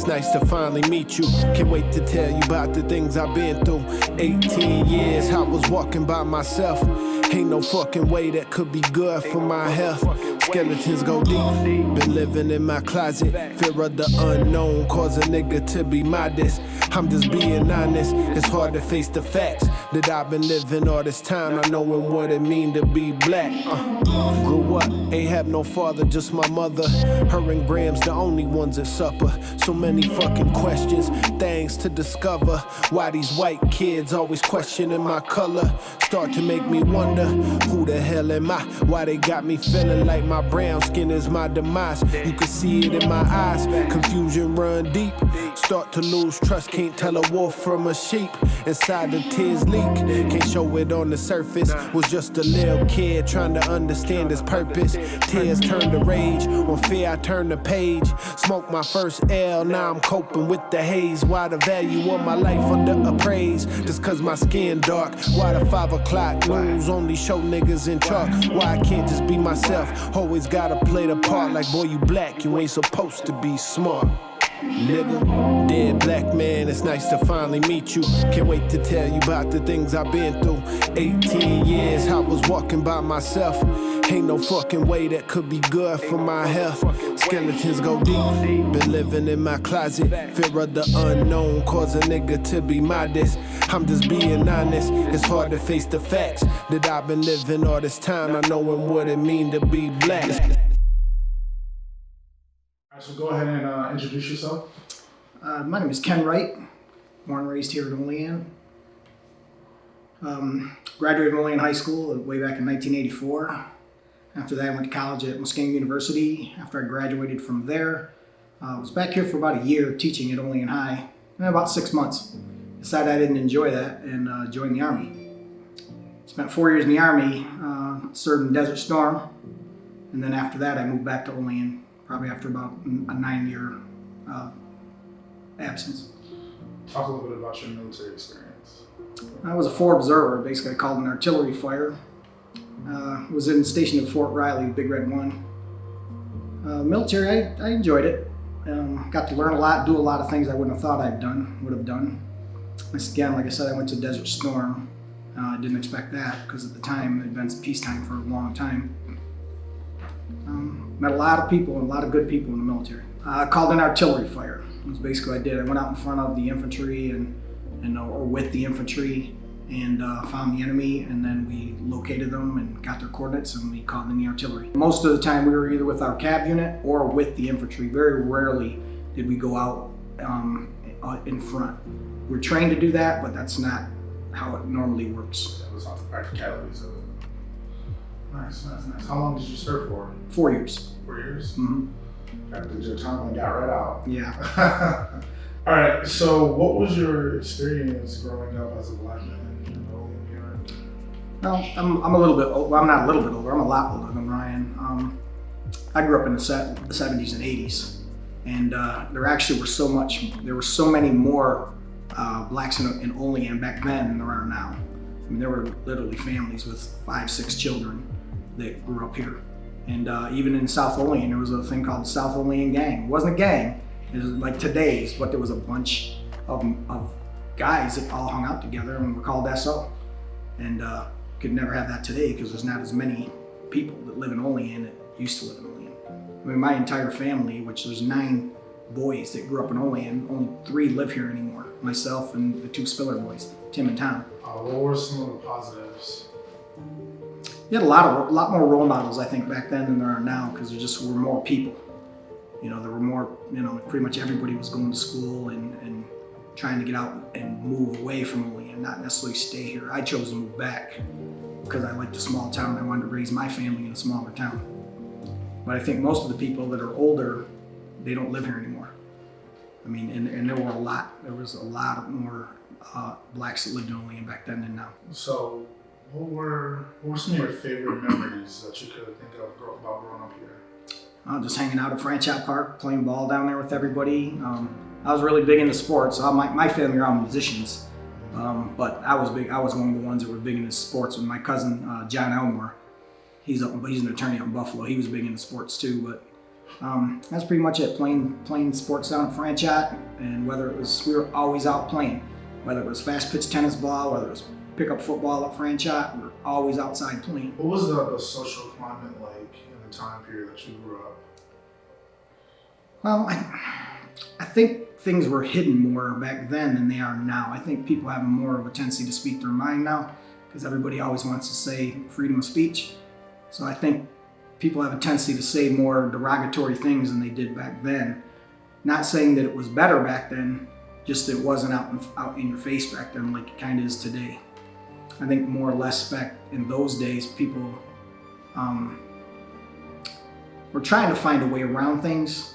nice to finally meet you. Can't wait to tell you about the things I've been through. 18 years, I was walking by myself. Ain't no fucking way that could be good for my health. Skeletons go deep. Been living in my closet. Fear of the unknown cause a nigga to be modest. I'm just being honest. It's hard to face the facts that I've been living all this time, not knowing what it mean to be black. Grew up, ain't have no father, just my mother. Her and Graham's the only ones at supper. So many fucking questions, things to discover. Why these white kids always questioning my color? Start to make me wonder, who the hell am I? Why they got me feeling like my brown skin is my demise? You can see it in my eyes, confusion run deep. Start to lose trust, can't tell a wolf from a sheep. Inside the tears leak, can't show it on the surface. Was just a little kid trying to understand his purpose. Tears turned to rage, on fear I turned the page. Smoked my first L, now I'm coping with the haze. Why the value of my life under appraise? Just cause my skin dark. Why the 5 o'clock news only show niggas in chalk? Why I can't just be myself? Always gotta play the part like, boy, you black, you ain't supposed to be smart. Nigga, dead black man, it's nice to finally meet you. Can't wait to tell you about the things I've been through. 18 years, I was walking by myself. Ain't no fucking way that could be good for my health. Skeletons go deep. Been living in my closet. Fear of the unknown cause a nigga to be modest. I'm just being honest. It's hard to face the facts that I've been living all this time, not knowing what it mean to be black. So go ahead and introduce yourself. My name is Ken Wright, born and raised here in Olean. Graduated from Olean High School way back in 1984. After that, I went to college at Whakim University. After I graduated from there, I was back here for about a year teaching at Olean High. And about 6 months. Decided I didn't enjoy that and joined the Army. Spent 4 years in the Army, served in Desert Storm. And then after that, I moved back to Olean. Probably after about a 9-year absence. Talk a little bit about your military experience. I was a forward observer, basically I called an artillery fire. Was stationed at Fort Riley, Big Red 1. Military, I enjoyed it. Got to learn a lot, do a lot of things I wouldn't have thought would have done. Again, like I said, I went to Desert Storm. I didn't expect that because at the time, it had been peacetime for a long time. Met a lot of people, and a lot of good people in the military. I called an artillery fire. That's basically what I did. I went out in front of the infantry or with the infantry and found the enemy, and then we located them and got their coordinates, and we called in the artillery. Most of the time we were either with our cab unit or with the infantry. Very rarely did we go out in front. We're trained to do that, but that's not how it normally works. That was not the practicalities of it. Nice. How long did you serve for? 4 years. 4 years? Mm-hmm. After your time and got right out. Yeah. All right, so what was your experience growing up as a black man? Well, I'm a little bit old. Well, I'm not a little bit older. I'm a lot older than Ryan. I grew up in the 70s and 80s, and there were so many more blacks in Olean back then than there are now. I mean, there were literally families with 5-6 children that grew up here. And even in South Olean, there was a thing called the South Olean Gang. It wasn't a gang, it was like today's, but there was a bunch of guys that all hung out together and were called SO. And could never have that today because there's not as many people that live in Olean that used to live in Olean. I mean, my entire family, which there's 9 boys that grew up in Olean, only 3 live here anymore. Myself and the 2 Spiller boys, Tim and Tom. What were some of the positives? You had a lot more role models, I think, back then than there are now, because there just were more people. You know, there were more, pretty much everybody was going to school and trying to get out and move away from Olean, not necessarily stay here. I chose to move back because I liked a small town. I wanted to raise my family in a smaller town. But I think most of the people that are older, they don't live here anymore. I mean, and there was a lot more blacks that lived in Olean back then than now. So what were some of your favorite memories that you could think of about growing up here? Just hanging out at Franchot Park, playing ball down there with everybody. I was really big into sports. My family are all musicians, but I was big. I was one of the ones that were big into sports. With my cousin John Elmore, he's an attorney out in Buffalo. He was big into sports too. But That's pretty much it. Playing sports down at Franchot, and whether it was, we were always out playing. Whether it was fast pitch tennis ball, whether it was pickup football at Franchot, we were always outside playing. What was the social climate like in the time period that you grew up? Well, I think things were hidden more back then than they are now. I think people have more of a tendency to speak their mind now because everybody always wants to say freedom of speech. So I think people have a tendency to say more derogatory things than they did back then. Not saying that it was better back then, just it wasn't out in your face back then like it kind of is today. I think more or less back in those days, people were trying to find a way around things,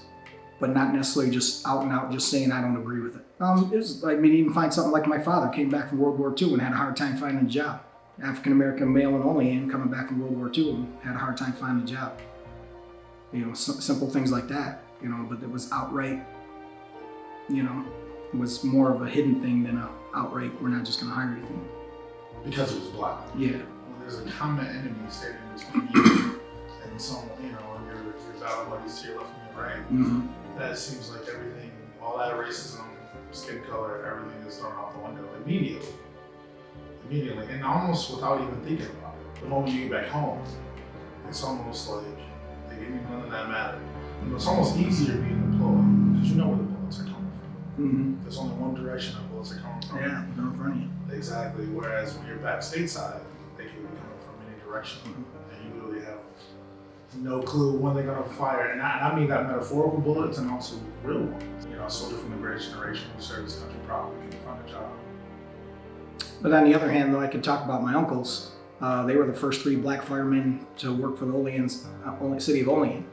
but not necessarily just out and out just saying I don't agree with it. It was, I mean, even find something like my father came back from World War II and had a hard time finding a job. African-American male in Olean coming back from World War II and had a hard time finding a job. You know, simple things like that, you know, but it was outright, you know, it was more of a hidden thing than a outright, we're not just gonna hire anything. Because it was black. Yeah. When there's a common enemy standing between you and some, you know, your battle buddies to your left and your right, Mm-hmm. that seems like everything, all that racism, skin color, everything is thrown out the window immediately, and almost without even thinking about it. The moment you get back home, it's almost like none of that matter. You know, it's almost easier being deployed because you know where the bullets are coming from. Mm-hmm. There's only one direction the bullets are coming from. Yeah, they're in front of you. Exactly. Whereas when you're back stateside, they can be coming from any direction, and you really have no clue when they're gonna fire. And I mean that metaphorical bullets and also real ones. You know, a soldier from the greatest generation who served his country proudly can find a job. But on the other hand, though, I could talk about my uncles. They were the first 3 black firemen to work for the Olean's, city of Olean.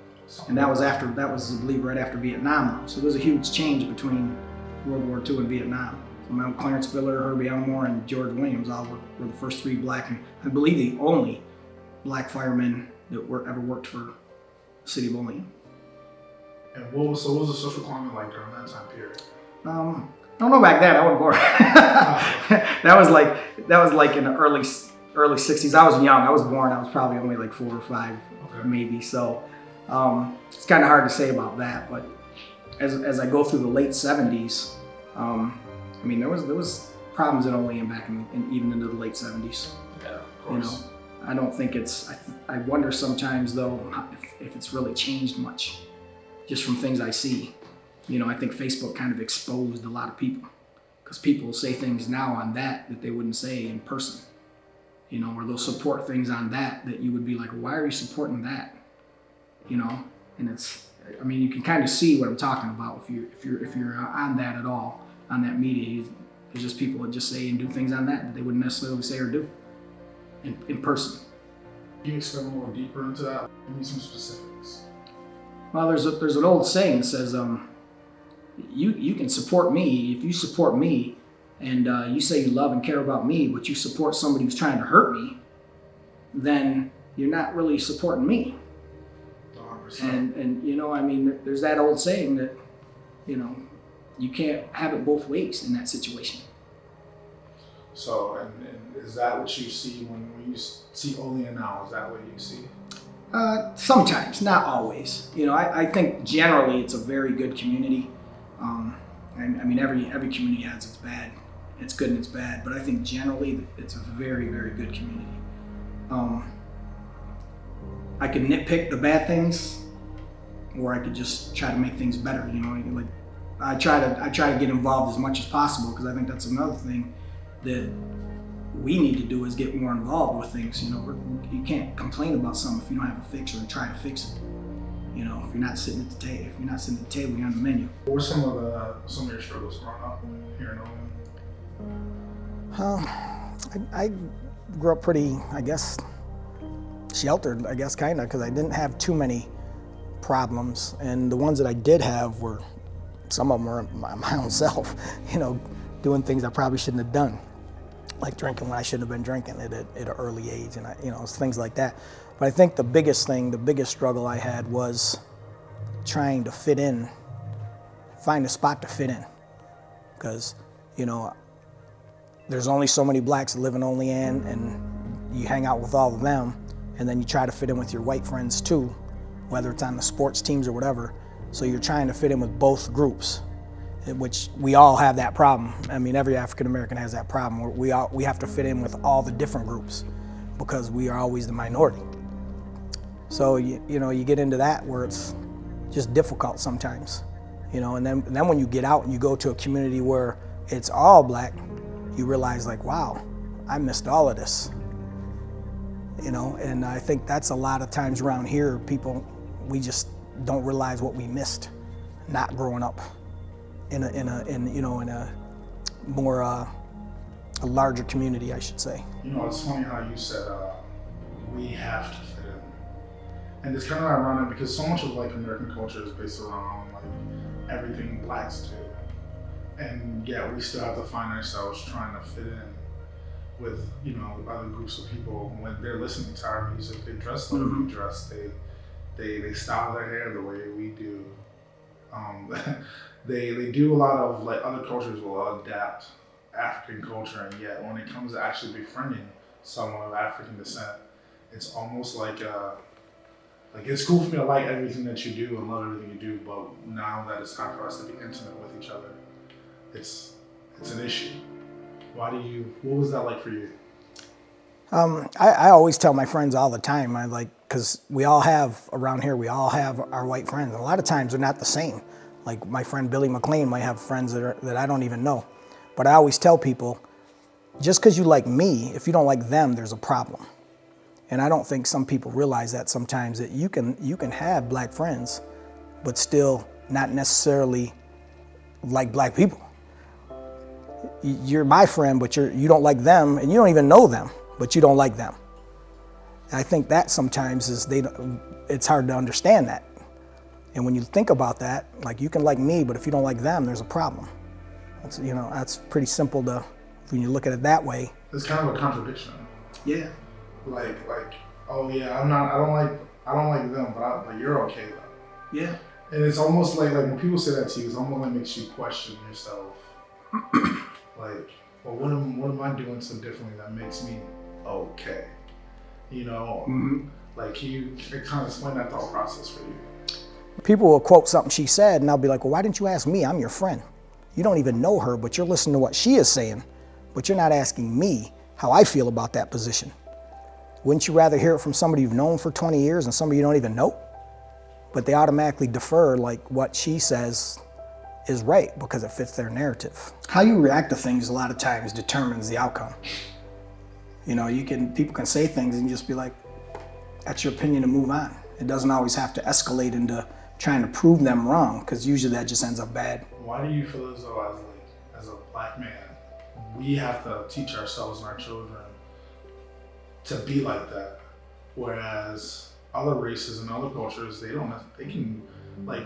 And that was, I believe, right after Vietnam. So there was a huge change between World War II and Vietnam. So my uncle Clarence Biller, Herbie Elmore, and George Williams all were the first 3 black, and I believe the only black firemen that ever worked for the city of Olean. And what was the social climate like during that time period? I don't know back then. I wasn't born. that was like in the early 60s. I was young. I was born. I was probably only like 4 or 5, Okay. maybe. So it's kind of hard to say about that. But as I go through the late 70s, I mean there was problems in Olean back in even into the late 70s. Yeah, of course. You know, I don't think it's. I wonder sometimes though if it's really changed much, just from things I see. You know, I think Facebook kind of exposed a lot of people because people say things now on that they wouldn't say in person. You know, or they'll support things on that you would be like, why are you supporting that? You know, and it's. I mean, you can kind of see what I'm talking about if you're on that at all on that media. There's just people that just say and do things on that they wouldn't necessarily say or do in person. Can you explain a little deeper into that? Give me some specifics. Well, there's an old saying that says, you can support me if you support me, and you say you love and care about me, but you support somebody who's trying to hurt me, then you're not really supporting me. 100%. And you know, I mean, there's that old saying that, you know, you can't have it both ways in that situation. So, and is that what you see when you see Olean now? Is that what you see? Sometimes, not always. You know, I think generally it's a very good community. I mean, every community has its good and its bad, but I think generally it's a very, very good community. I could nitpick the bad things, or I could just try to make things better. You know, like I try to get involved as much as possible because I think that's another thing that we need to do is get more involved with things. You know, you can't complain about something if you don't have a fix or try to fix it. You know, if you're not sitting at the table, you're on the menu. What were some of your struggles growing up here in Olean? I grew up pretty, I guess, sheltered, I guess, kind of, because I didn't have too many problems, and the ones that I did have were, some of them were my own self. You know, doing things I probably shouldn't have done, like drinking when I shouldn't have been drinking at an early age, and you know, things like that. But I think the biggest struggle I had was trying to fit in, find a spot to fit in, because you know, there's only so many blacks that live in Olean, and you hang out with all of them, and then you try to fit in with your white friends too. whether it's on the sports teams or whatever. So you're trying to fit in with both groups, which we all have that problem. I mean, every African American has that problem. We have to fit in with all the different groups because we are always the minority. So you get into that where it's just difficult sometimes, and then when you get out and you go to a community where it's all black, you realize like, wow, I missed all of this. And I think that's a lot of times around here, we just don't realize what we missed not growing up in a more a larger community, I should say. It's funny how you said we have to fit in, and it's kind of ironic because so much of like American culture is based around like everything blacks do, and yet we still have to find ourselves trying to fit in with other groups of people when they're listening to our music. They dress the way we dress. They style their hair the way we do. They do a lot of like other cultures will adapt African culture, and yet when it comes to actually befriending someone of African descent, it's almost like it's cool for me to like everything that you do and love everything you do, but now that it's time for us to be intimate with each other, it's an issue. What was that like for you? I always tell my friends all the time, because we all have our white friends. A lot of times they're not the same. Like my friend Billy McLean might have friends that I don't even know. But I always tell people, just because you like me, if you don't like them, there's a problem. And I don't think some people realize that sometimes, that you can have black friends, but still not necessarily like black people. You're my friend, but you don't like them, and you don't even know them, but you don't like them. And I think that sometimes it's hard to understand that. And when you think about that, like you can like me, but if you don't like them, there's a problem. That's pretty simple when you look at it that way. It's kind of a contradiction. Yeah. Like, oh yeah, I don't like them, but you're okay though. Yeah. And it's almost like when people say that to you, it's almost like makes you question yourself. Like, well, what am I doing so differently that makes me okay? Like, can you kind of explain that thought process for you? People will quote something she said, and I'll be like, well, why didn't you ask me? I'm your friend. You don't even know her, but you're listening to what she is saying, but you're not asking me how I feel about that position. Wouldn't you rather hear it from somebody you've known for 20 years and somebody you don't even know? But they automatically defer, like what she says is right because it fits their narrative. How you react to things a lot of times determines the outcome. People can say things and just be like, that's your opinion, and move on. It doesn't always have to escalate into trying to prove them wrong, because usually that just ends up bad. Why do you feel as though as a black man, we have to teach ourselves and our children to be like that, whereas other races and other cultures, they can,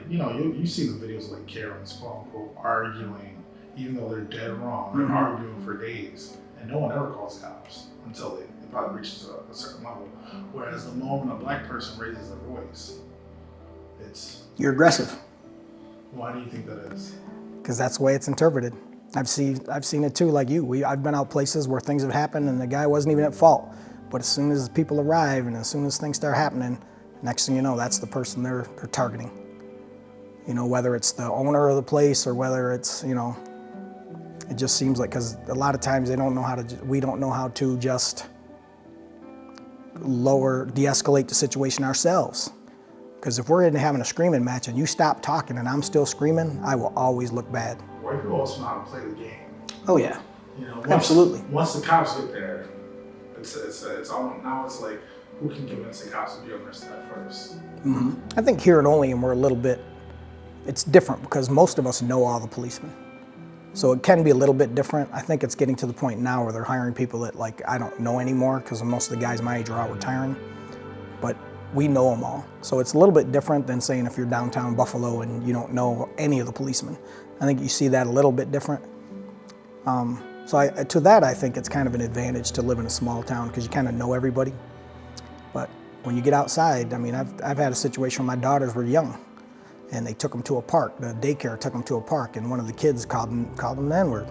you see the videos of like Karens, quote unquote, arguing, even though they're dead wrong. They're arguing for days, and no one ever calls cops until it probably reaches a certain level. Whereas the moment a black person raises their voice, you're aggressive. Why do you think that is? Because that's the way it's interpreted. I've seen it too, like you. I've been out places where things have happened and the guy wasn't even at fault. But as soon as people arrive and as soon as things start happening, next thing you know, that's the person they're targeting. Whether it's the owner of the place or whether it's, it just seems like, because a lot of times we don't know how to just de-escalate the situation ourselves. Because if we're having a screaming match and you stop talking and I'm still screaming, I will always look bad. White people also know how to play the game. Oh yeah, absolutely. Once the cops get there, it's all, now it's like, who can convince the cops to be on their side first? Mm-hmm. I think here in Olean we're a little bit, it's different because most of us know all the policemen. So it can be a little bit different. I think it's getting to the point now where they're hiring people that I don't know anymore, because most of the guys my age are all retiring. But we know them all. So it's a little bit different than saying if you're downtown Buffalo and you don't know any of the policemen. I think you see that a little bit different. To that, I think it's kind of an advantage to live in a small town because you kind of know everybody. But when you get outside, I've had a situation where my daughters were young and they took them to a park. The daycare took them to a park and one of the kids called them the N-word.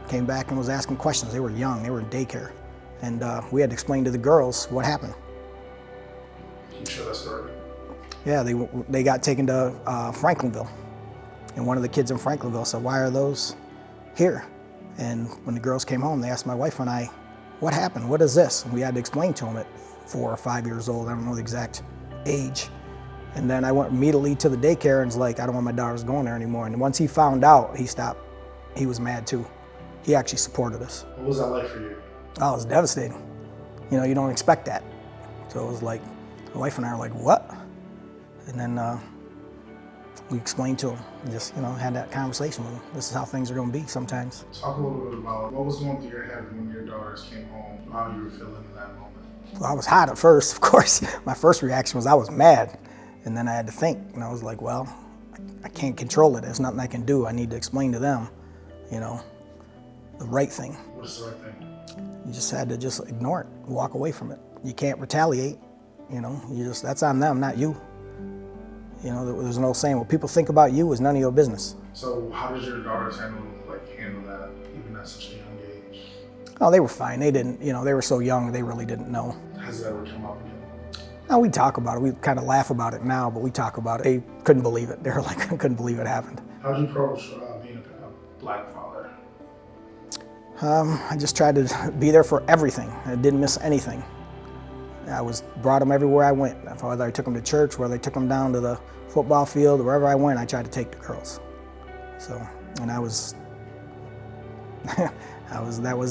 Came back and was asking questions. They were young, they were in daycare. And we had to explain to the girls what happened. Can you share that story? Yeah, they got taken to Franklinville. And one of the kids in Franklinville said, "Why are those here?" And when the girls came home, they asked my wife and I, "What happened? What is this?" And we had to explain to them at 4 or 5 years old. I don't know the exact age. And then I went immediately to the daycare and was like, "I don't want my daughters going there anymore." And once he found out, he stopped. He was mad too. He actually supported us. What was that like for you? Oh, it was devastating. You know, you don't expect that. So it was like, my wife and I were like, "What?" And then we explained to him, and just, you know, had that conversation with him. This is how things are going to be sometimes. Talk a little bit about what was going through your head when your daughters came home, how you were feeling in that moment. Well, I was hot at first, of course. My first reaction was I was mad. And then I had to think, and I was like, well, I can't control it. There's nothing I can do. I need to explain to them, you know, the right thing. What's the right thing? You just had to just ignore it, walk away from it. You can't retaliate, you know, that's on them, not you. You know, there's an old saying, what people think about you is none of your business. So how did your daughters handle that, even at such a young age? Oh, they were fine. They didn't, you know, they were so young, they really didn't know. Has it ever come up again? No, we talk about it. We kind of laugh about it now, but we talk about it. They couldn't believe it. They were like, I couldn't believe it happened. How did you approach being a black father? I just tried to be there for everything. I didn't miss anything. I brought them everywhere I went. Whether I took them to church, whether I took them down to the football field, wherever I went, I tried to take the girls. So, and that was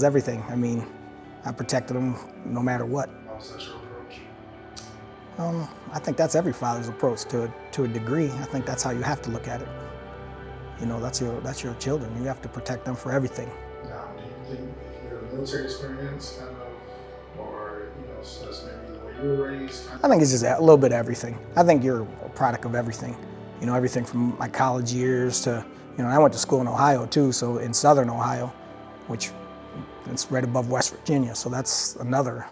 everything. I mean, I protected them no matter what. How was that your approach? I think that's every father's approach to a degree. I think that's how you have to look at it. You know, that's your children. You have to protect them for everything. Now, do you think your military experience kind of, or, you know, so that's maybe the way you were raised? I think it's just a little bit of everything. I think you're a product of everything. You know, everything from my college years to, you know, I went to school in Ohio too, so in southern Ohio, which it's right above West Virginia, so that's another,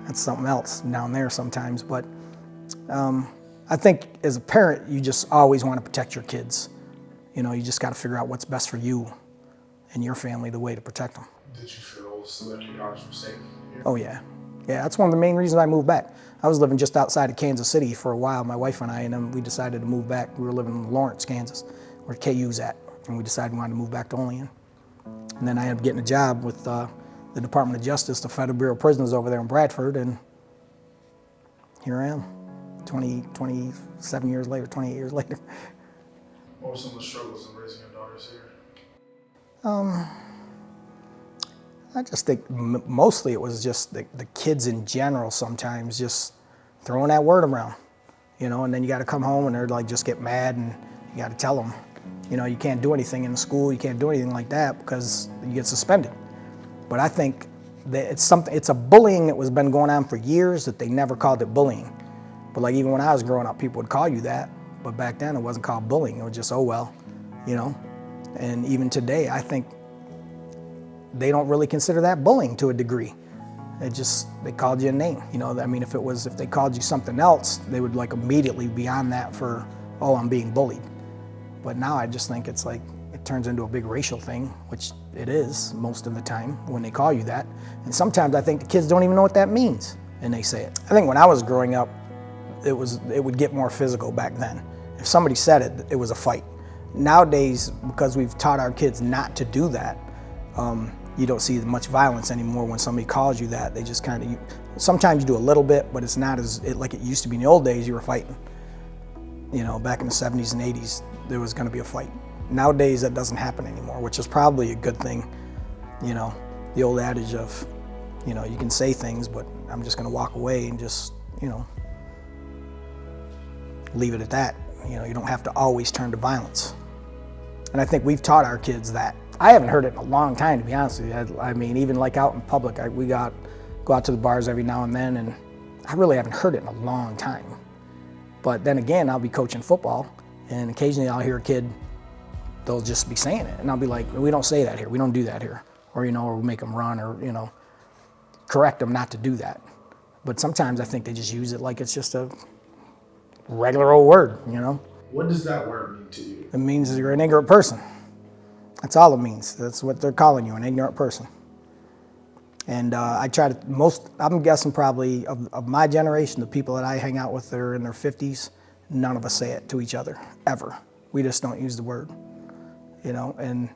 that's something else down there sometimes. But I think as a parent, you just always want to protect your kids. You know, you just got to figure out what's best for you and your family, the way to protect them. Did you feel so that your daughters were safe here? Oh yeah. Yeah, that's one of the main reasons I moved back. I was living just outside of Kansas City for a while, my wife and I, and then we decided to move back. We were living in Lawrence, Kansas, where KU's at, and we decided we wanted to move back to Olean. And then I ended up getting a job with the Department of Justice, the Federal Bureau of Prisons over there in Bradford, and here I am, 27 years later, 28 years later. What were some of the struggles of raising your daughters here? I just think mostly it was just the kids in general sometimes just throwing that word around, you know, and then you got to come home and they're like just get mad and you got to tell them, you know, you can't do anything in the school, you can't do anything like that because you get suspended. But I think that it's a bullying that was been going on for years that they never called it bullying. But like even when I was growing up, people would call you that, but back then it wasn't called bullying, it was just, oh well, you know. And even today, I think they don't really consider that bullying to a degree. They called you a name. You know, I mean, if they called you something else, they would like immediately be on that for, oh, I'm being bullied. But now I just think it's like, it turns into a big racial thing, which it is most of the time when they call you that. And sometimes I think the kids don't even know what that means, and they say it. I think when I was growing up, it would get more physical back then. If somebody said it, it was a fight. Nowadays, because we've taught our kids not to do that, you don't see much violence anymore when somebody calls you that. They just kind of, sometimes you do a little bit, but it's not like it used to be in the old days. You were fighting. You know, back in the 70s and 80s, there was going to be a fight. Nowadays, that doesn't happen anymore, which is probably a good thing. You know, the old adage of, you know, you can say things, but I'm just going to walk away and just, you know, leave it at that. You know, you don't have to always turn to violence. And I think we've taught our kids that. I haven't heard it in a long time, to be honest with you. I mean, even like out in public, we go out to the bars every now and then, and I really haven't heard it in a long time. But then again, I'll be coaching football, and occasionally I'll hear a kid, they'll just be saying it, and I'll be like, we don't say that here, we don't do that here. Or, you know, or we make them run, or, you know, correct them not to do that. But sometimes I think they just use it like it's just a regular old word, you know? What does that word mean to you? It means you're an ignorant person. That's all it means. That's what they're calling you, an ignorant person. And I'm guessing probably of my generation, the people that I hang out with that are in their 50s, none of us say it to each other, ever. We just don't use the word, and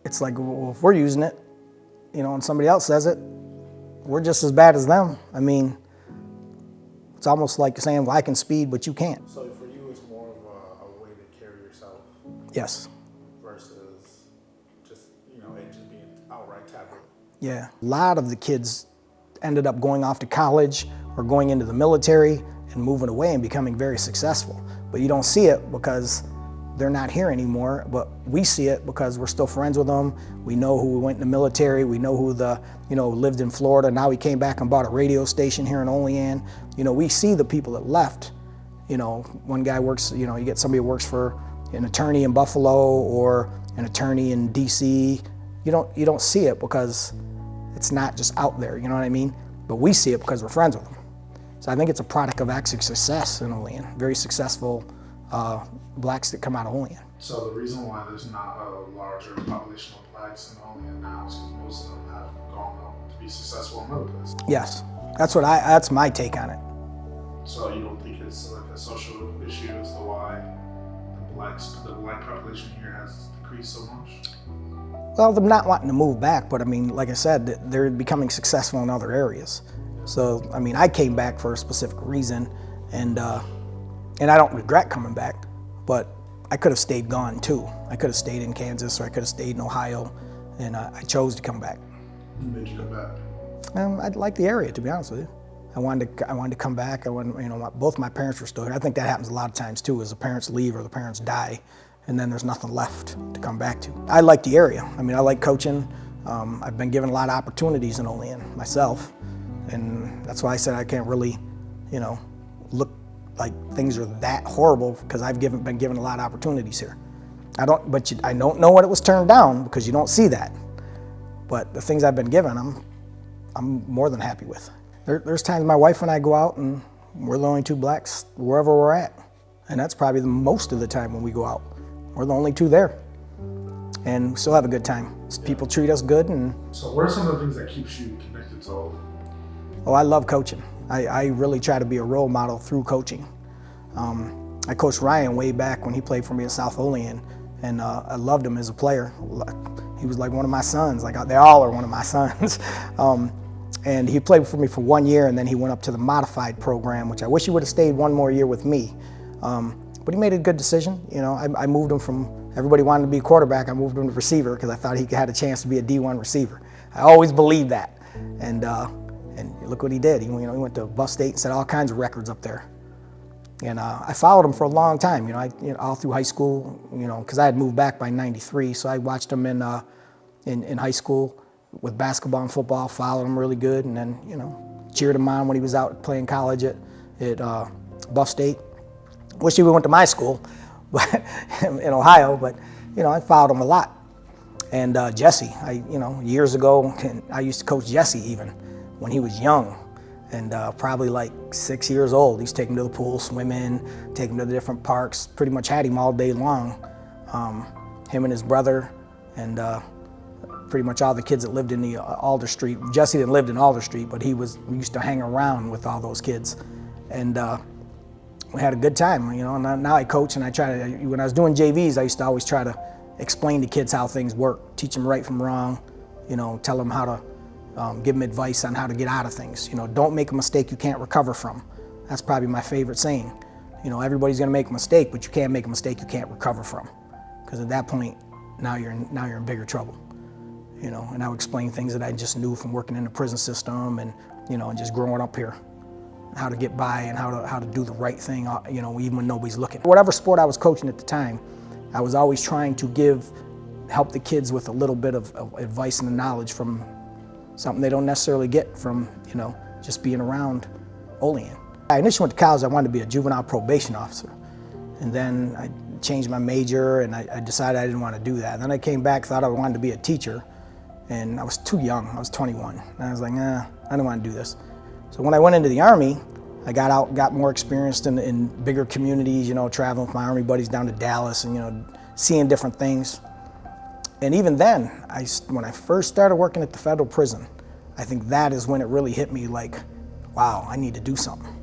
it's like, well, if we're using it, and somebody else says it, we're just as bad as them. I mean, it's almost like saying, well, I can speed, but you can't. So for you, it's more of a way to carry yourself. Yes. Versus just, it just being outright taboo. Yeah. A lot of the kids ended up going off to college or going into the military and moving away and becoming very successful. But you don't see it because they're not here anymore, but we see it because we're still friends with them. We know who went in the military. We know who lived in Florida. Now he came back and bought a radio station here in Olean. We see the people that left. One guy works, you get somebody who works for an attorney in Buffalo or an attorney in DC. You don't see it because it's not just out there, you know what I mean? But we see it because we're friends with them. So I think it's a product of actual success in Olean. Very successful blacks that come out of Olean. So the reason why there's not a larger population of blacks in Olean now is because most of them have gone on to be successful in other places. Yes, that's my take on it. So you don't think it's like a social issue as to why the black population here has decreased so much? Well, them not wanting to move back, but I mean, like I said, they're becoming successful in other areas. So, I mean, I came back for a specific reason, and I don't regret coming back, but I could have stayed gone too. I could have stayed in Kansas, or I could have stayed in Ohio, and I chose to come back. What made you come back? I like the area, to be honest with you. I wanted to come back. Both my parents were still here. I think that happens a lot of times too, is the parents leave or the parents die, and then there's nothing left to come back to. I like the area. I mean, I like coaching. I've been given a lot of opportunities in Olean myself, and that's why I said I can't really, look like things are that horrible because I've been given a lot of opportunities here. I don't know what it was turned down because you don't see that. But the things I've been given, I'm more than happy with. There's times my wife and I go out and we're the only two blacks wherever we're at. And that's probably the most of the time when we go out. We're the only two there. And we still have a good time. People treat us good. And so what are some of the things that keeps you connected to Olean? Oh, I love coaching. I really try to be a role model through coaching. I coached Ryan way back when he played for me at South Olean, and I loved him as a player. He was like one of my sons. They all are one of my sons. And he played for me for 1 year, and then he went up to the modified program, which I wish he would have stayed one more year with me. But he made a good decision. I moved him from, everybody wanted to be a quarterback, I moved him to receiver because I thought he had a chance to be a D1 receiver. I always believed that. And look what he did. He went to Buff State and set all kinds of records up there. And I followed him for a long time, all through high school, because I had moved back by '93, so I watched him in high school with basketball and football, followed him really good, and then, cheered him on when he was out playing college at Buff State. Wish he went to my school, but in Ohio, but, I followed him a lot. And Jesse, years ago, I used to coach Jesse even when he was young. And probably like 6 years old. He's taking him to the pool, swimming, taking him to the different parks, pretty much had him all day long. Him and his brother, and pretty much all the kids that lived in the Alder Street. Jesse didn't live in Alder Street, but we used to hang around with all those kids. And we had a good time, and now I coach, and I try to, when I was doing JVs, I used to always try to explain to kids how things work, teach them right from wrong, tell them how to, give them advice on how to get out of things. Don't make a mistake you can't recover from. That's probably my favorite saying. Everybody's gonna make a mistake, but you can't make a mistake you can't recover from. Because at that point, now you're in bigger trouble. And I would explain things that I just knew from working in the prison system and, and just growing up here. How to get by and how to do the right thing, even when nobody's looking. Whatever sport I was coaching at the time, I was always trying to help the kids with a little bit of advice and knowledge from something they don't necessarily get from, just being around Olean. I initially went to college, I wanted to be a juvenile probation officer. And then I changed my major and I decided I didn't want to do that. And then I came back, thought I wanted to be a teacher, and I was too young, I was 21. And I was like, nah, I don't want to do this. So when I went into the Army, I got out, got more experienced in bigger communities, traveling with my Army buddies down to Dallas and, seeing different things. And even then, when I first started working at the federal prison, I think that is when it really hit me like, wow, I need to do something.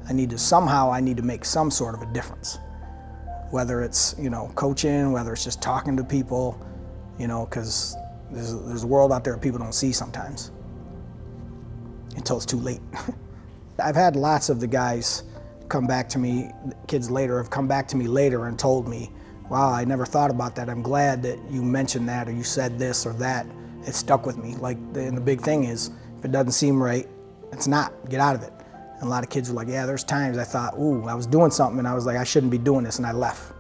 I need to make some sort of a difference. Whether it's, coaching, whether it's just talking to people, because there's a world out there people don't see sometimes until it's too late. I've had lots of the guys come back to me, kids later have come back to me later and told me, wow, I never thought about that. I'm glad that you mentioned that or you said this or that. It stuck with me. And the big thing is, if it doesn't seem right, it's not. Get out of it. And a lot of kids were like, yeah, there's times I thought, ooh, I was doing something and I was like, I shouldn't be doing this, and I left.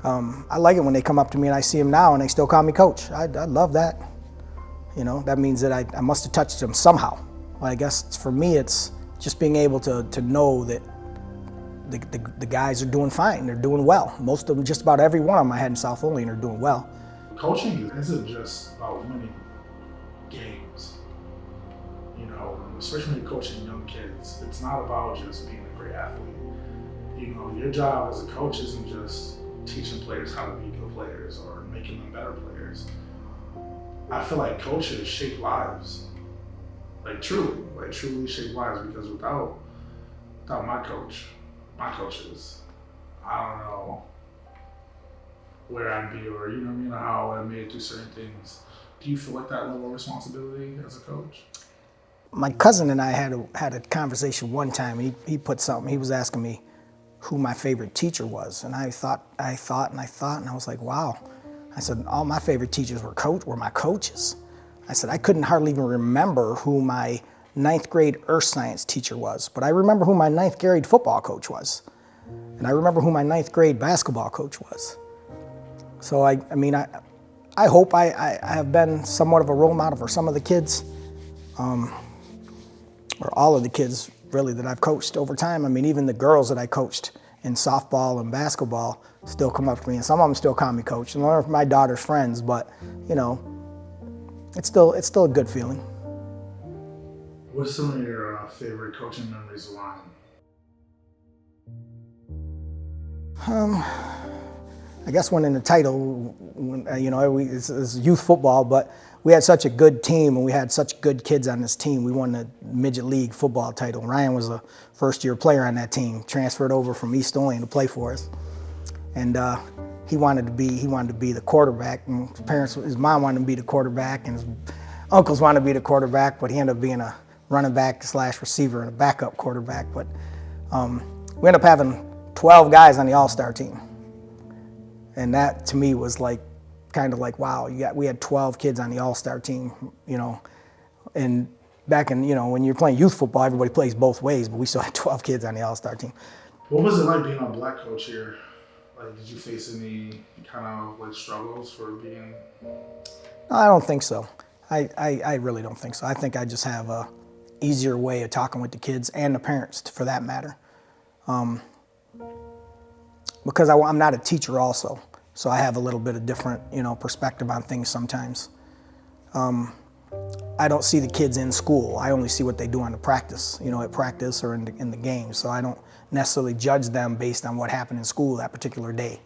I like it when they come up to me and I see them now and they still call me coach. I love that. That means that I must have touched them somehow. Well, I guess for me, it's just being able to know that the guys are doing fine. They're doing well. Most of them, just about every one of them I had in South Olean are doing well. Coaching isn't just about winning games. Especially when you're coaching young kids, it's not about just being a great athlete. Your job as a coach isn't just teaching players how to be good players or making them better players. I feel like coaches shape lives. Truly shape lives, because without my coaches, I don't know where I'd be, or how I made it through certain things. Do you feel like that level of responsibility as a coach? My cousin and I had a conversation one time. He put something. He was asking me who my favorite teacher was, and I thought, and I was like, wow. I said, all my favorite teachers were my coaches. I said, I couldn't hardly even remember who my 9th grade earth science teacher was, but I remember who my 9th grade football coach was. And I remember who my 9th grade basketball coach was. So I hope I have been somewhat of a role model for some of the kids, or all of the kids really that I've coached over time. Even the girls that I coached in softball and basketball still come up to me, and some of them still call me coach. And they're my daughter's friends, but it's still a good feeling. What's some of your favorite coaching memories of Lion? I guess winning the title, it's youth football, but we had such a good team and we had such good kids on this team. We won the midget league football title. Ryan was a first-year player on that team, transferred over from East Olean to play for us, and he wanted to be the quarterback. And his mom wanted him to be the quarterback, and his uncles wanted to be the quarterback, but he ended up being a running back / receiver and a backup quarterback. But we ended up having 12 guys on the all-star team. And that to me was kind of like, wow, we had 12 kids on the all-star team, and back in, when you're playing youth football, everybody plays both ways, but we still had 12 kids on the all-star team. What was it like being a black coach here? Did you face any kind of struggles for being? No, I don't think so. I really don't think so. I think I just have a easier way of talking with the kids and the parents, for that matter. Because I'm not a teacher also, so I have a little bit of different, perspective on things sometimes. I don't see the kids in school. I only see what they do on the practice, at practice or in the game. So I don't necessarily judge them based on what happened in school that particular day.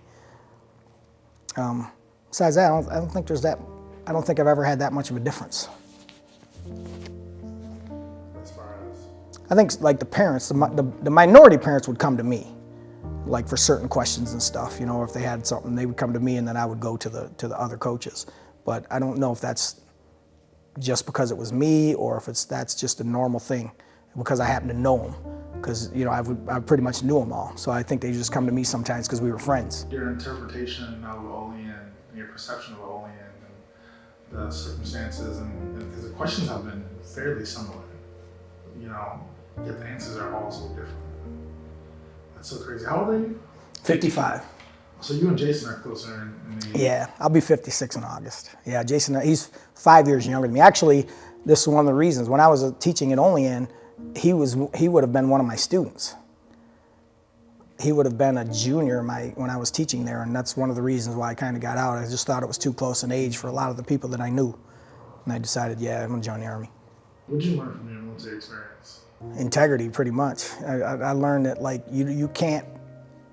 Besides that, I don't think there's that. I don't think I've ever had that much of a difference. As far as? I think the parents, the minority parents would come to me, for certain questions and stuff. If they had something, they would come to me, and then I would go to the other coaches. But I don't know if that's just because it was me, or if that's just a normal thing because I happen to know them. Because I pretty much knew them all, so I think they just come to me sometimes because we were friends. Your interpretation of Olean and your perception of Olean and the circumstances, and because the questions have been fairly similar, yet the answers are all so different. That's so crazy. How old are you? 55. So you and Jason are closer in age. Yeah, I'll be 56 in August. Yeah, Jason, he's 5 years younger than me. Actually, this is one of the reasons. When I was teaching at Olean, he would have been one of my students. He would have been a junior when I was teaching there, and that's one of the reasons why I kind of got out. I just thought it was too close in age for a lot of the people that I knew, and I decided, yeah, I'm gonna join the Army. What did you learn from your military experience? Integrity, pretty much. I learned that you can't.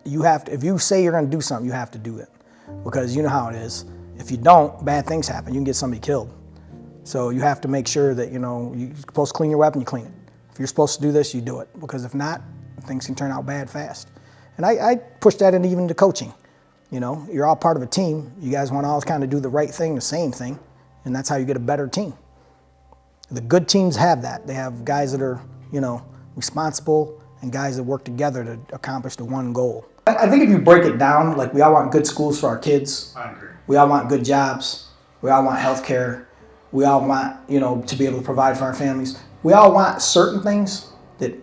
You have to, if you say you're going to do something, you have to do it, because you know how it is. If you don't, bad things happen. You can get somebody killed. So you have to make sure that, you're supposed to clean your weapon, you clean it. If you're supposed to do this, you do it. Because if not, things can turn out bad fast. And I push that into even to coaching. You're all part of a team. You guys want to always kind of do the right thing, the same thing. And that's how you get a better team. The good teams have that. They have guys that are, responsible and guys that work together to accomplish the one goal. I think if you break it down, like we all want good schools for our kids. I agree. We all want good jobs. We all want health care. We all want, to be able to provide for our families. We all want certain things that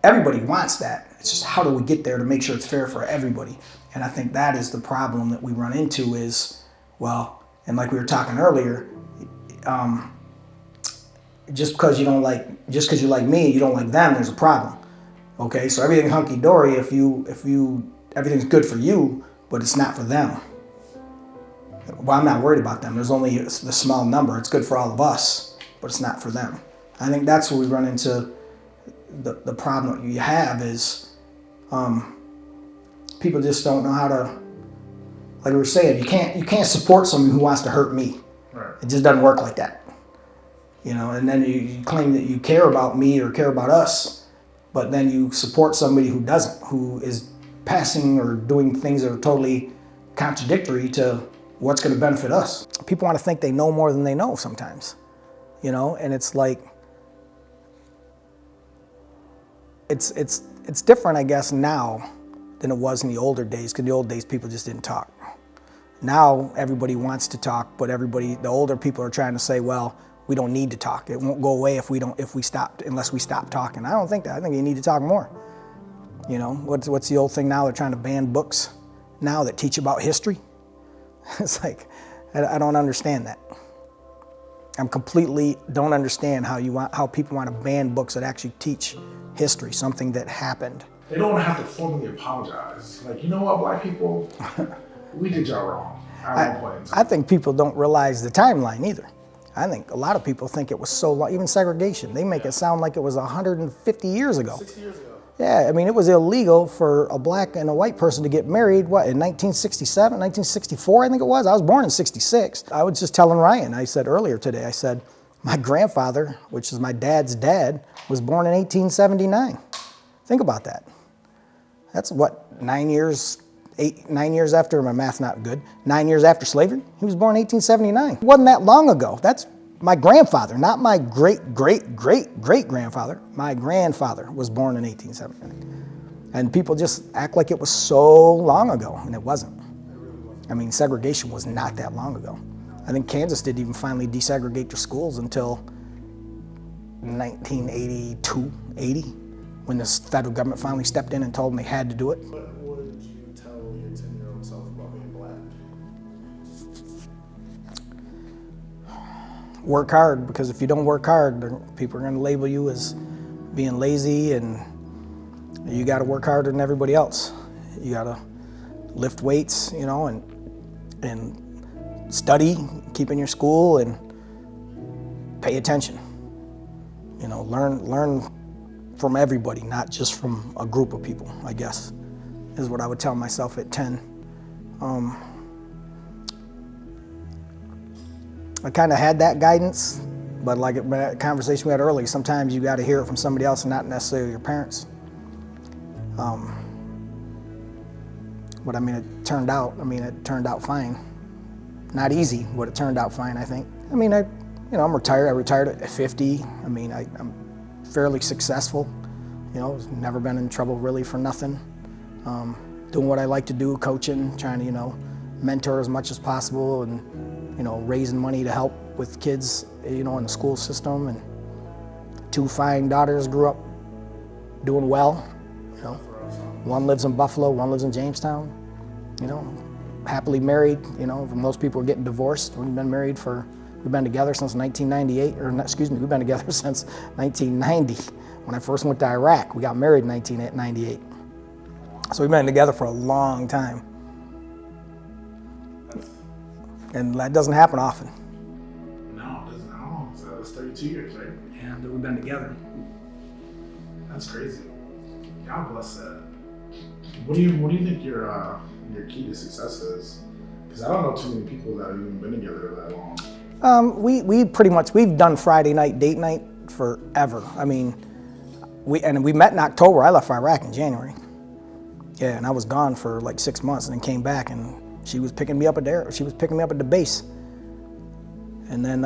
everybody wants that. It's just how do we get there to make sure it's fair for everybody? And I think that is the problem that we run into is, and like we were talking earlier, just because you like me, you don't like them, there's a problem. Okay, so everything hunky-dory if everything's good for you, but it's not for them. Well, I'm not worried about them. There's only the small number. It's good for all of us, but it's not for them. I think that's where we run into the problem that you have is people just don't know how to, like we were saying, you can't support someone who wants to hurt me. Right. It just doesn't work like that. And then you claim that you care about me or care about us, but then you support somebody who doesn't, who is passing or doing things that are totally contradictory to what's going to benefit us. People want to think they know more than they know sometimes, and it's like, it's different, I guess, now than it was in the older days, because in the old days, people just didn't talk. Now, everybody wants to talk, but the older people are trying to say, well, we don't need to talk. It won't go away unless we stop talking. I don't think that. I think you need to talk more. What's the old thing now? They're trying to ban books now that teach about history. It's like, I don't understand that. Completely don't understand how people want to ban books that actually teach history, something that happened. They don't have to formally apologize. Like, you know what, black people, we did y'all wrong at one point in time. I think people don't realize the timeline either. I think a lot of people think it was so long, even segregation. They make it sound like it was 150 years ago. 60 years ago. Yeah, it was illegal for a black and a white person to get married, in 1967, 1964, I think it was? I was born in 66. I was just telling Ryan, I said earlier today, I said, my grandfather, which is my dad's dad, was born in 1879. Think about that. That's 9 years after, my math's not good, 9 years after slavery? He was born in 1879. It wasn't that long ago. That's my grandfather, not my great-great-great-great-grandfather. My grandfather was born in 1879. And people just act like it was so long ago, and it wasn't. Segregation was not that long ago. I think Kansas didn't even finally desegregate their schools until 1982, 80, when the federal government finally stepped in and told them they had to do it. What would you tell your 10-year-old self about being black? Work hard, because if you don't work hard, people are going to label you as being lazy, and you got to work harder than everybody else. You got to lift weights, and study, keep in your school, and pay attention. Learn from everybody, not just from a group of people, I guess, is what I would tell myself at 10. I kind of had that guidance, but like that conversation we had earlier, sometimes you got to hear it from somebody else and not necessarily your parents. But it turned out fine. Not easy, but it turned out fine, I think. I'm retired. I retired at 50. I'm fairly successful. Never been in trouble really for nothing. Doing what I like to do, coaching, trying to, mentor as much as possible, and raising money to help with kids, in the school system. And 2 fine daughters grew up doing well. One lives in Buffalo, one lives in Jamestown. Happily married. Most people are getting divorced. We've been together since 1998, we've been together since 1990. When I first went to Iraq, we got married in 1998. So we've been together for a long time. And that doesn't happen often. No, it doesn't. How long? It's 32 years, right? Yeah, that we've been together. That's crazy. God bless that. What do you think your key to success is? Because I don't know too many people that have even been together that long. We've done Friday night, date night forever. I mean, we met in October. I left for Iraq in January. Yeah, and I was gone for like 6 months and then came back, and she was picking me up at the base. And then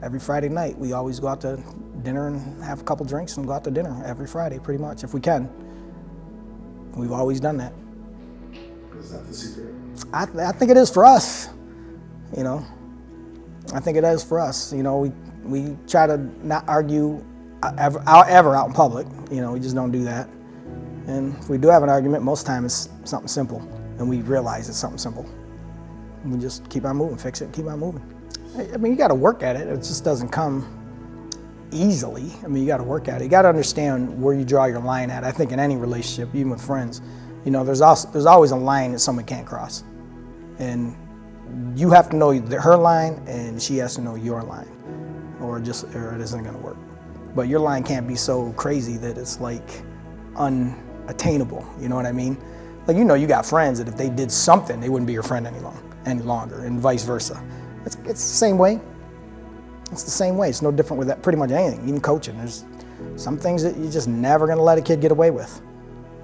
every Friday night, we always go out to dinner and have a couple drinks and go out to dinner every Friday, pretty much, if we can. We've always done that. Is that the secret? I think it is for us, you know. I think it is for us. You know, we try to not argue ever out in public. You know, we just don't do that. And if we do have an argument, most time it's something simple, and we realize it's something simple. And we just keep on moving, fix it, keep on moving. I mean, you got to work at it. It just doesn't come easily. I mean, you got to work at it. You got to understand where you draw your line at. I think in any relationship, even with friends, you know, there's always a line that someone can't cross, and you have to know her line, and she has to know your line, or it isn't going to work. But your line can't be so crazy that it's like unattainable. You know what I mean? Like, you know, you got friends that if they did something, they wouldn't be your friend any longer, and vice versa. It's the same way. It's the same way. It's no different with that. Pretty much anything, even coaching. There's some things that you're just never going to let a kid get away with.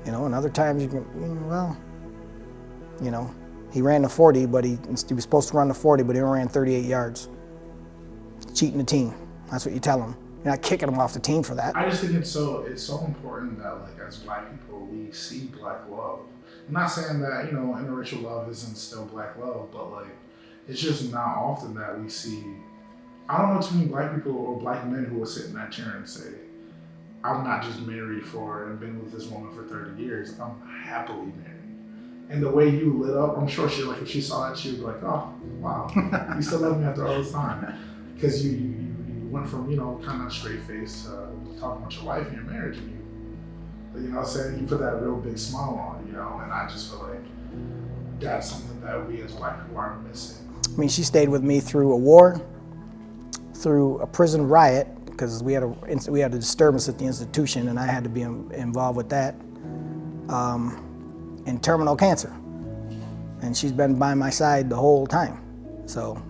You know, and other times you can, well, you know, he ran the 40, but he was supposed to run the 40, but he only ran 38 yards. Cheating the team. That's what you tell him. You're not kicking him off the team for that. I just think it's so important that, like, as Black people, we see Black love. I'm not saying that, you know, interracial love isn't still Black love, but, like, it's just not often that we see. I don't know too many Black people or Black men who will sit in that chair and say, I'm not just married and been with this woman for 30 years. I'm happily married. And the way you lit up, I'm sure if she saw that, she would be like, oh, wow, you still love me after all this time. Because you went from, you know, kind of straight face to talking about your wife and your marriage, and you know, saying you put that real big smile on, you know, and I just feel like that's something that we as Black people are missing. I mean, she stayed with me through a war, through a prison riot, because we had a disturbance at the institution, and I had to be involved with that, and terminal cancer. And she's been by my side the whole time. So,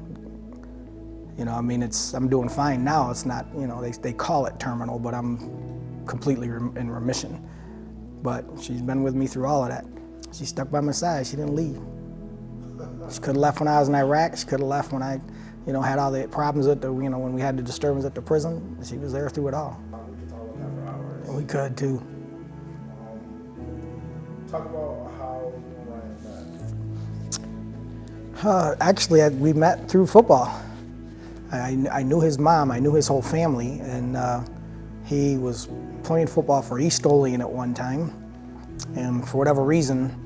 you know, I mean, I'm doing fine now. It's not, you know, they call it terminal, but I'm completely in remission. But she's been with me through all of that. She stuck by my side. She didn't leave. She could have left when I was in Iraq. She could have left when I, you know, had all the problems when we had the disturbance at the prison. She was there through it all. We could talk about that for hours. And we could too. Talk about how you and Ryan met. Actually, we met through football. I knew his mom. I knew his whole family, and he was playing football for East Olean at one time, and for whatever reason,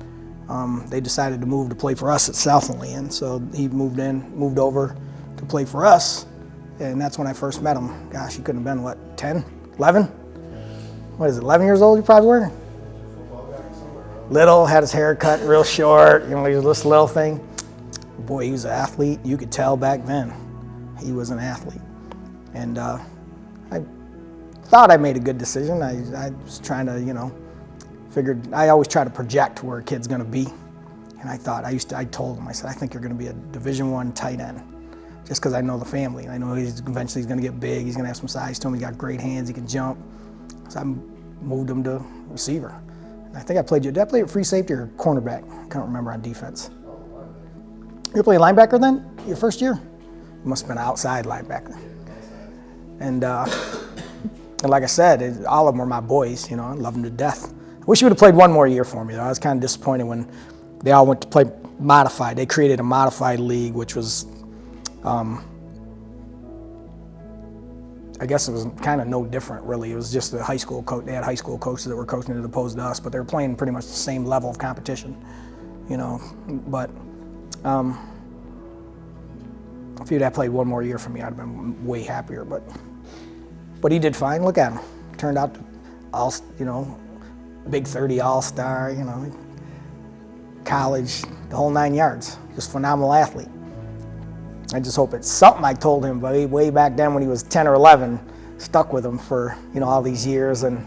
they decided to move to play for us at South Olean. So he moved over to play for us, and that's when I first met him. Gosh, he couldn't have been, what, 10, 11? What is it, 11 years old you probably were? Little, had his hair cut real short, you know, he was this little thing. Boy, he was an athlete. You could tell back then he was an athlete. And I thought I made a good decision. I was trying to, you know, figured, I always try to project where a kid's gonna be. And I told him, I said, I think you're gonna be a Division I tight end. Just because I know the family. And I know eventually he's gonna get big, he's gonna have some size to him, he's got great hands, he can jump. So I moved him to receiver. And I think did I play at free safety or cornerback? I can't remember on defense. You were playing linebacker then, your first year? You must have been an outside linebacker. And like I said, all of them were my boys, you know, I love them to death. I wish he would have played one more year for me, though. I was kind of disappointed when they all went to play modified. They created a modified league, which was, I guess it was kind of no different, really. It was just the high school coach. They had high school coaches that were coaching as opposed to us, but they were playing pretty much the same level of competition, you know. But if he'd have played one more year for me, I'd have been way happier. But he did fine. Look at him. Turned out to, you know, Big 30 All-Star, you know, college, the whole 9 yards. Just phenomenal athlete. I just hope it's something I told him way back then when he was 10 or 11, stuck with him for, you know, all these years, and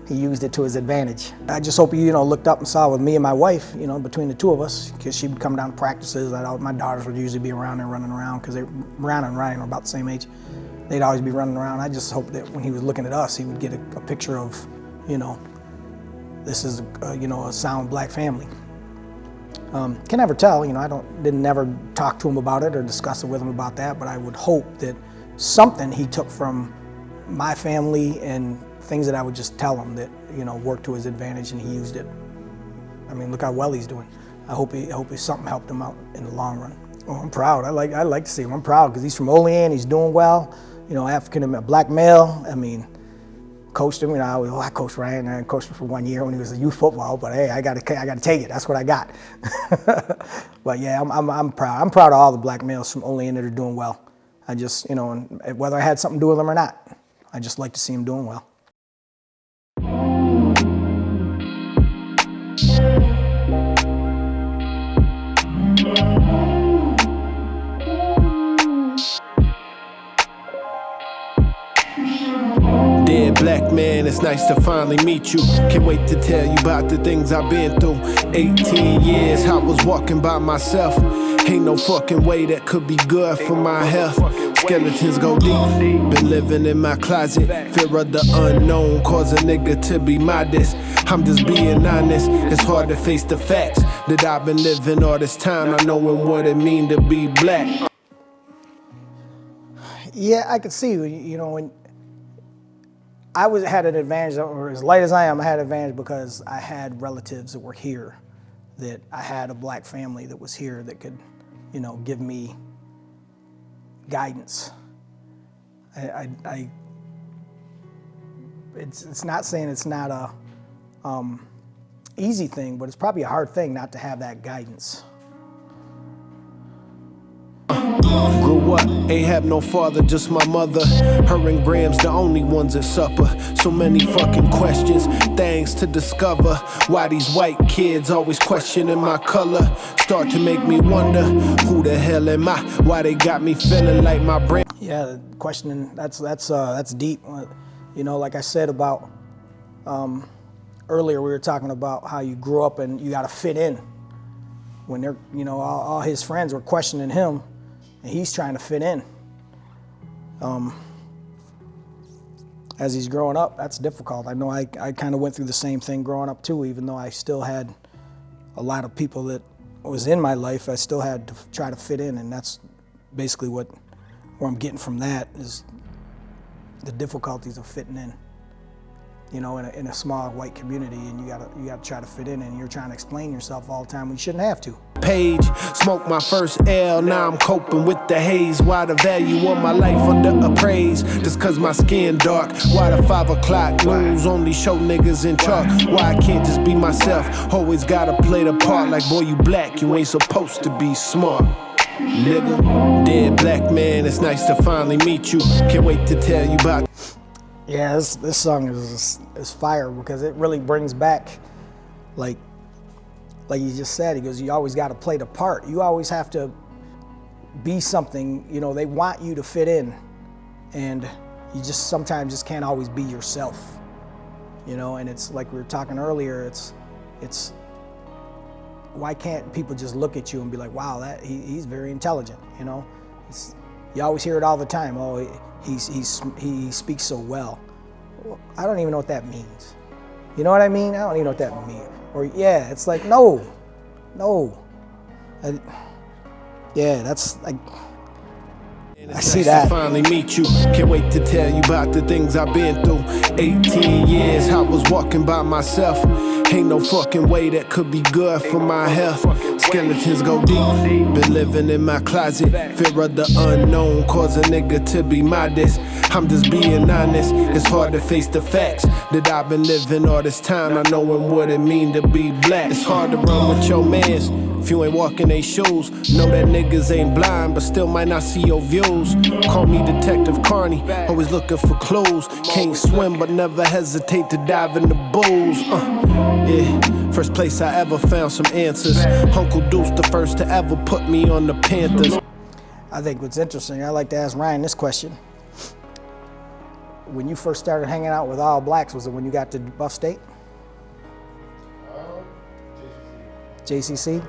he used it to his advantage. I just hope he, looked up and saw with me and my wife, between the two of us, because she would come down to practices. My daughters would usually be around there running around, because Brianna and Ryan are about the same age. They'd always be running around. I just hope that when he was looking at us, he would get a picture of, this is, a sound black family. Can never tell, didn't never talk to him about it or discuss it with him about that, but I would hope that something he took from my family and things that I would just tell him that, worked to his advantage and he used it. I mean, look how well he's doing. I hope something helped him out in the long run. Oh, I'm proud. I like to see him. I'm proud because he's from Olean. He's doing well. African, black male. I mean, coached him. I coached Ryan. I coached him for 1 year when he was a youth football. But hey, I got to take it. That's what I got. But yeah, I'm proud. I'm proud of all the black males from Olean that are doing well. I just, and whether I had something to do with them or not, I just like to see him doing well. Dear black man, it's nice to finally meet you. Can't wait to tell you about the things I've been through. 18 years, I was walking by myself. Ain't no fucking way that could be good for my health. Skeletons go deep. Been living in my closet. Fear of the unknown cause a nigga to be modest. I'm just being honest. It's hard to face the facts that I've been living all this time, not knowing what it mean to be black. Yeah, I could see, when I had an advantage, or as light as I am, I had an advantage because I had relatives that were here, that I had a black family that was here that could, give me guidance. It's not saying it's not a easy thing, but it's probably a hard thing not to have that guidance. Grew up, ain't have no father, just my mother. Her and Graham's the only ones at supper. So many fucking questions, things to discover. Why these white kids always questioning my color. Start to make me wonder, who the hell am I? Why they got me feeling like my brain. Yeah, questioning, that's deep. Like I said about, earlier we were talking about how you grew up and you gotta fit in. When they're, all his friends were questioning him, and he's trying to fit in. As he's growing up, that's difficult. I know I kind of went through the same thing growing up too, even though I still had a lot of people that was in my life, I still had to try to fit in, and that's basically where I'm getting from that is the difficulties of fitting in. In a small white community, and you gotta try to fit in, and you're trying to explain yourself all the time when you shouldn't have to. Page, smoked my first L, now I'm coping with the haze. Why the value of my life under appraise? Just cause my skin dark. Why the 5 o'clock news only show niggas in chalk? Why I can't just be myself? Always gotta play the part like, boy, you black, you ain't supposed to be smart. Nigga, dead black man, it's nice to finally meet you. Can't wait to tell you about. Yeah, this song is fire because it really brings back, like you just said, he goes, you always got to play the part. You always have to be something, they want you to fit in, and you just sometimes just can't always be yourself, and it's like we were talking earlier, it's why can't people just look at you and be like, wow, he's very intelligent, you always hear it all the time, oh, he speaks so well. I don't even know what that means. You know what I mean? I don't even know what that means. Or yeah, it's like, no. Yeah, that's like, I see that. Finally meet you. Can't wait to tell you about the things I've been through. 18 years, I was walking by myself. Ain't no fucking way that could be good for my health. Skeletons go deep. Been living in my closet. Fear of the unknown cause a nigga to be modest. I'm just being honest. It's hard to face the facts that I've been living all this time, not knowing what it mean to be black. It's hard to run with your mans if you ain't walking they shoes. Know that niggas ain't blind, but still might not see your views. Call me Detective Carney, always looking for clues. Can't swim, but never hesitate to dive in the booze. Yeah, first place I ever found some answers. Uncle Deuce, the first to ever put me on the Panthers. I think what's interesting, I like to ask Ryan this question. when you first started hanging out with all blacks, was it when you got to Buff State? JCC?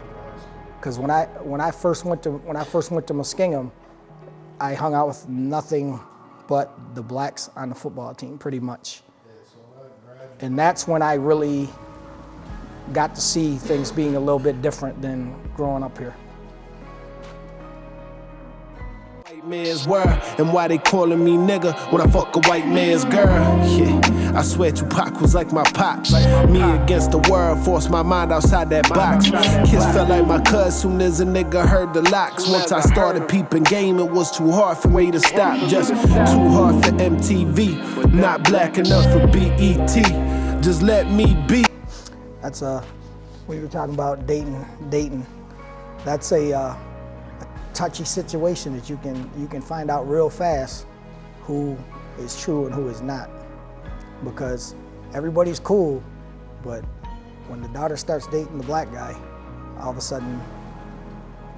Because when I first went to Muskingum, I hung out with nothing but the blacks on the football team, pretty much. And that's when I really got to see things being a little bit different than growing up here. White man's world, and why they calling me nigga when I fuck a white man's girl. Yeah, I swear Tupac was like my pops. Me against the world, forced my mind outside that box. Kids felt like my cuz soon as a nigga heard the locks. Once I started peeping game, it was too hard for me to stop. Just too hard for MTV, not black enough for BET. Just let me be. That's we were talking about dating. That's a touchy situation that you can find out real fast who is true and who is not, because everybody's cool, but when the daughter starts dating the black guy, all of a sudden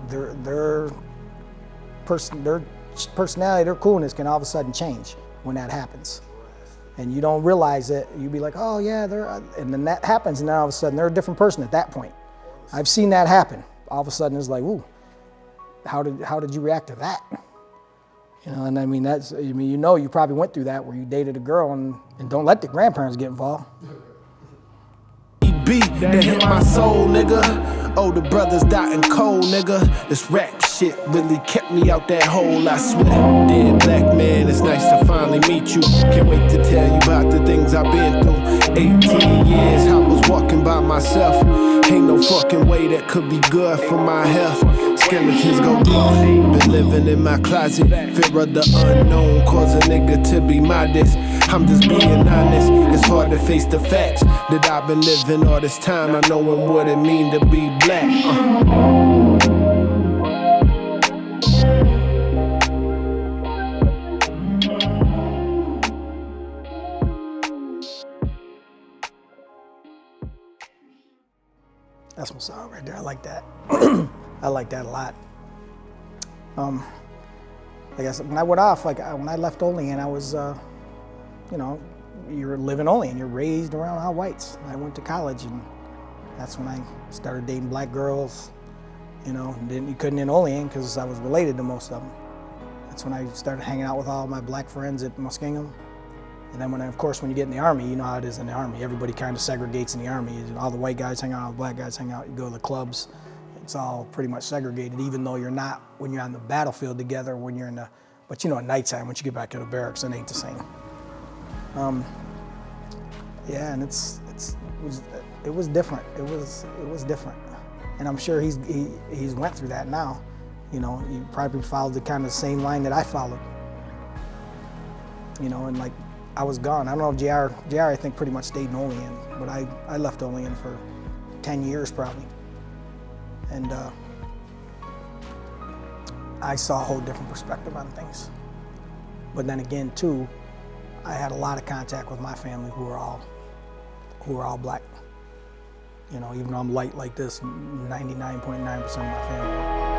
their personality, their coolness can all of a sudden change when that happens. And you don't realize it. You be like, oh yeah, and then that happens, and then all of a sudden they're a different person at that point. I've seen that happen. All of a sudden it's like, ooh, how did you react to that? You know, and I mean you probably went through that where you dated a girl and don't let the grandparents get involved. Beat that hit my soul, nigga. Older brothers dying cold, nigga. This rap shit really kept me out that hole, I swear. Dead black man, it's nice to finally meet you. Can't wait to tell you about the things I've been through. 18 years, I was walking by myself. Ain't no fucking way that could be good for my health. Skeletons go deep. Been living in my closet. Fear of the unknown cause a nigga to be modest. I'm just being honest. It's hard to face the facts that I've been living all this time. I know what it mean to be black. That's my song right there. I like that. I like that a lot. I guess when I went off, like when I left Olean, I was, you're living Olean, you're raised around all whites. I went to college, and that's when I started dating black girls. You know, you couldn't in Olean because I was related to most of them. That's when I started hanging out with all my black friends at Muskingum. And then of course, when you get in the Army, you know how it is in the Army. Everybody kind of segregates in the Army. All the white guys hang out, all the black guys hang out. You go to the clubs. It's all pretty much segregated, even though you're not when you're on the battlefield together. But you know, at nighttime, once you get back to the barracks, it ain't the same. Yeah, and it was different. It was different, and I'm sure he's went through that now. You know, he probably followed the kind of same line that I followed. You know, and like I was gone. I don't know if JR I think pretty much stayed in Olean, but I left Olean for 10 years probably, and I saw a whole different perspective on things. But then again, too, I had a lot of contact with my family who were all black. You know, even though I'm light like this, 99.9% of my family